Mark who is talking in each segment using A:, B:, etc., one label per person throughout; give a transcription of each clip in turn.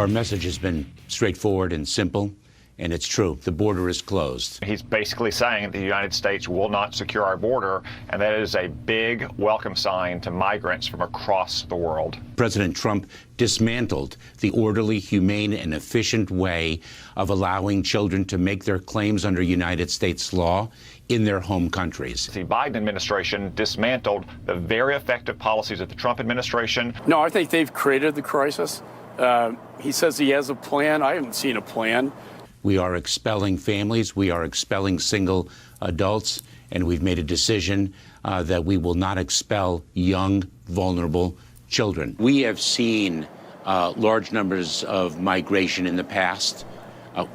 A: Our message has been straightforward and simple, and it's true. The border is closed.
B: He's basically saying that the United States will not secure our border, and that is a big welcome sign to migrants from across the world.
A: President Trump dismantled the orderly, humane, and efficient way of allowing children to make their claims under United States law in their home countries.
B: The Biden administration dismantled the very effective policies of the Trump administration.
C: No, I think they've created the crisis. He says he has a plan. I haven't seen a plan.
A: We are expelling families. We are expelling single adults. And we've made a decision that we will not expel young, vulnerable children. We have seen large numbers of migration in the past.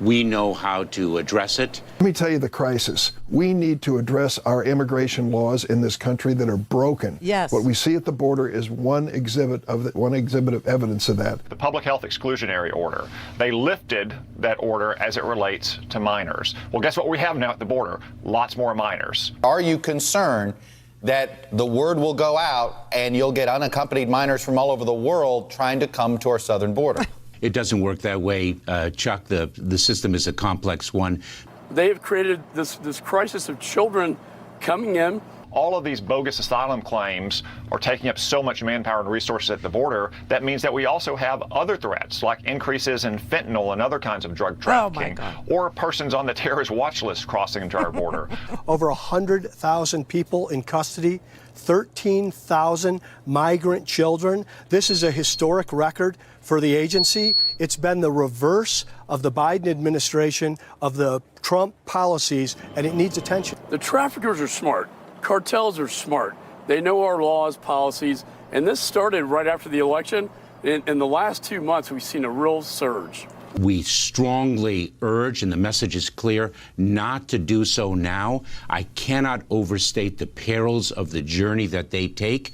A: We know how to address it.
D: Let me tell you the crisis. We need to address our immigration laws in this country that are broken.
E: Yes.
D: What we see at the border is one exhibit of evidence of that.
B: The public health exclusionary order. They lifted that order as it relates to minors. Well, guess what we have now at the border? Lots more minors.
F: Are you concerned that the word will go out and you'll get unaccompanied minors from all over the world trying to come to our southern border?
A: It doesn't work that way, Chuck. The system is a complex one.
C: They have created this crisis of children coming in.
B: All of these bogus asylum claims are taking up so much manpower and resources at the border. That means that we also have other threats, like increases in fentanyl and other kinds of drug trafficking, or persons on the terrorist watch list crossing into our border.
G: Over 100,000 people in custody, 13,000 migrant children. This is a historic record for the agency. It's been the reverse of the Biden administration, of the Trump policies, and it needs attention.
C: The traffickers are smart. Cartels are smart. They know our laws, policies, and this started right after the election. In the last 2 months, we've seen a real surge.
A: We strongly urge, and the message is clear, not to do so now. I cannot overstate the perils of the journey that they take.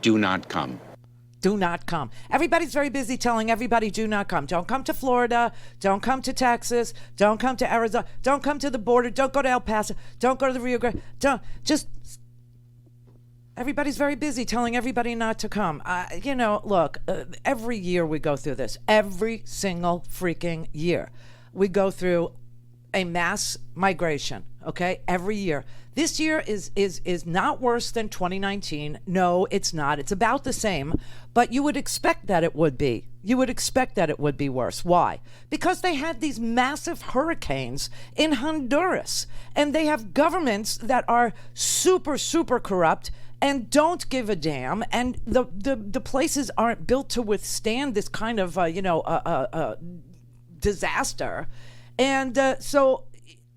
A: Do not come.
E: Do not come. Everybody's very busy telling everybody do not come. Don't come to Florida. Don't come to Texas. Don't come to Arizona. Don't come to the border. Don't go to El Paso. Don't go to the Rio Grande. Everybody's very busy telling everybody not to come. Look, every year we go through this. Every single freaking year. We go through a mass migration, okay? Every year. This year is not worse than 2019. No, it's not. It's about the same, but you would expect that it would be. You would expect that it would be worse. Why? Because they had these massive hurricanes in Honduras, and they have governments that are super, super corrupt and don't give a damn, and the places aren't built to withstand this kind of disaster, and so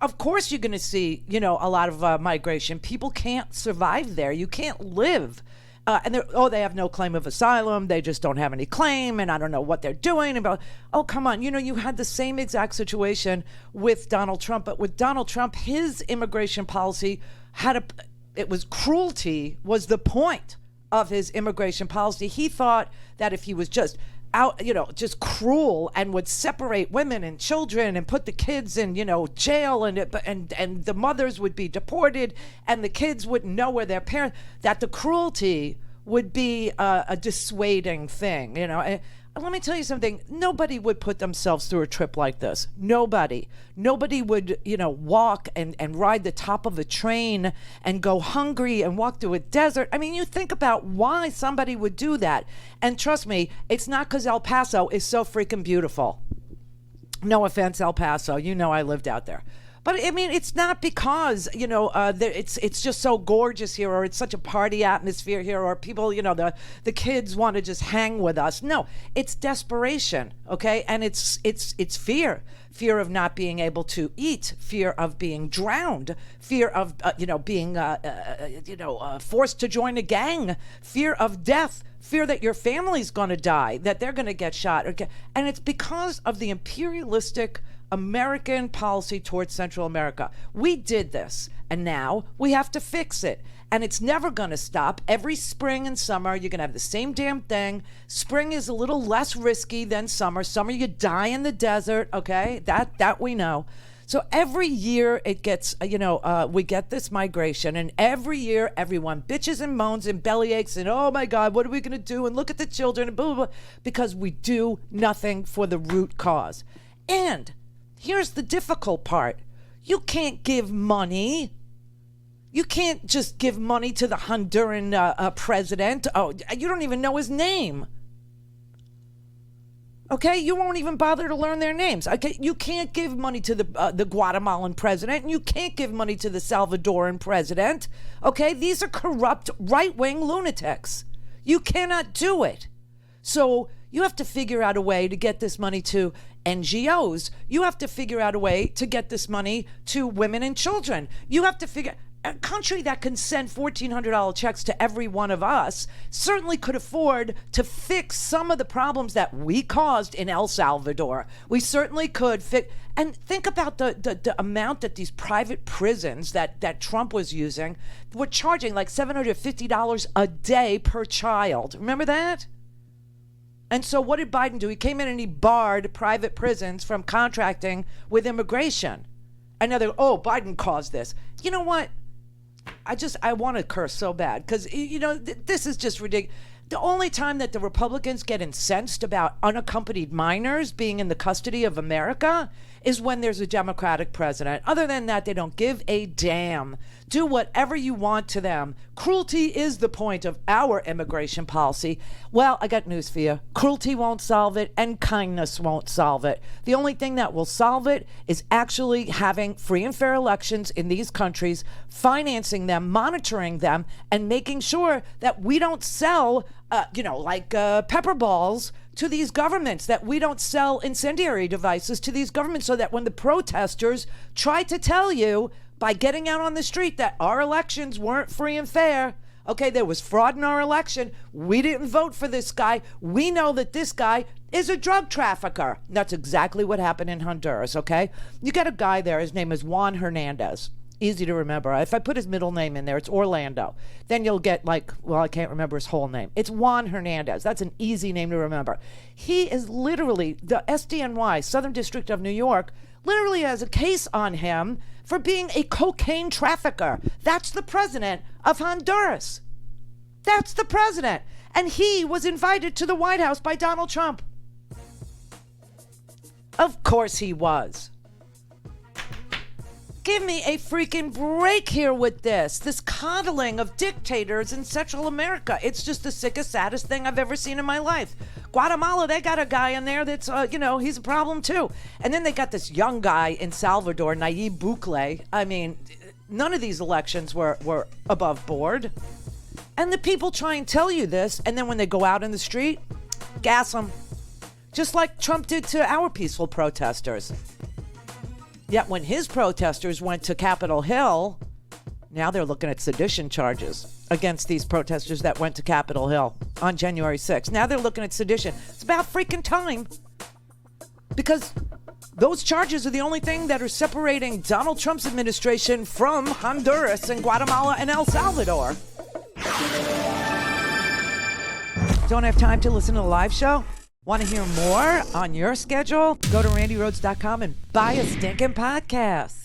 E: of course you're going to see a lot of migration. People can't survive there. You can't live, and they have no claim of asylum. They just don't have any claim, and I don't know what they're doing about. Oh, come on, you had the same exact situation with Donald Trump, but with Donald Trump, his immigration policy it was cruelty was the point of his immigration policy. He thought that if he was just just cruel and would separate women and children and put the kids in, jail and the mothers would be deported and the kids wouldn't know where their parents, that the cruelty would be a dissuading thing, And let me tell you something. Nobody would put themselves through a trip like this. Nobody would, walk and ride the top of a train and go hungry and walk through a desert. I mean, you think about why somebody would do that. And trust me, it's not because El Paso is so freaking beautiful. No offense, El Paso. I lived out there. But I mean, it's not because, it's just so gorgeous here, or it's such a party atmosphere here, or people, the kids want to just hang with us. No, it's desperation, okay? And it's fear of not being able to eat, fear of being drowned, fear of, being, forced to join a gang, fear of death, fear that your family's going to die, that they're going to get shot. And it's because of the imperialistic American policy towards Central America. We did this, and now we have to fix it. And it's never going to stop. Every spring and summer, you're going to have the same damn thing. Spring is a little less risky than summer. Summer, you die in the desert, okay? That we know. So every year it gets, we get this migration, and every year everyone bitches and moans and bellyaches and, oh my God, what are we going to do? And look at the children and blah, blah, blah, because we do nothing for the root cause. And here's the difficult part. You can't give money. You can't just give money to the Honduran president. Oh, you don't even know his name. Okay, you won't even bother to learn their names. Okay, you can't give money to the Guatemalan president, and you can't give money to the Salvadoran president. Okay, these are corrupt right-wing lunatics. You cannot do it. So you have to figure out a way to get this money to NGOs. You have to figure out a way to get this money to women and children. You have to figure. A country that can send $1,400 checks to every one of us certainly could afford to fix some of the problems that we caused in El Salvador. We certainly could fix. And think about the amount that these private prisons that Trump was using were charging, like $750 a day per child. Remember that? And so what did Biden do? He came in and he barred private prisons from contracting with immigration. I know Biden caused this. You know what? I want to curse so bad because, this is just ridiculous. The only time that the Republicans get incensed about unaccompanied minors being in the custody of America is when there's a Democratic president. Other than that, they don't give a damn. Do whatever you want to them. Cruelty is the point of our immigration policy. Well, I got news for you. Cruelty won't solve it, and kindness won't solve it. The only thing that will solve it is actually having free and fair elections in these countries, financing them, monitoring them, and making sure that we don't sell, pepper balls to these governments, that we don't sell incendiary devices to these governments, so that when the protesters try to tell you by getting out on the street that our elections weren't free and fair, okay, there was fraud in our election, we didn't vote for this guy, we know that this guy is a drug trafficker. That's exactly what happened in Honduras, okay? You got a guy there, his name is Juan Hernandez. Easy to remember. If I put his middle name in there, it's Orlando. Then you'll get I can't remember his whole name. It's Juan Hernandez. That's an easy name to remember. He is literally, the SDNY, Southern District of New York, literally has a case on him for being a cocaine trafficker. That's the president of Honduras. That's the president. And he was invited to the White House by Donald Trump. Of course he was. Give me a freaking break here with this coddling of dictators in Central America. It's just the sickest, saddest thing I've ever seen in my life. Guatemala, they got a guy in there that's, he's a problem too. And then they got this young guy in Salvador, Nayib Bukele. I mean, none of these elections were above board. And the people try and tell you this, and then when they go out in the street, gas them. Just like Trump did to our peaceful protesters. Yet when his protesters went to Capitol Hill, now they're looking at sedition charges against these protesters that went to Capitol Hill on January 6th. Now they're looking at sedition. It's about freaking time, because those charges are the only thing that are separating Donald Trump's administration from Honduras and Guatemala and El Salvador. Don't have time to listen to the live show? Want to hear more on your schedule? Go to randyrhodes.com and buy a stinking podcast.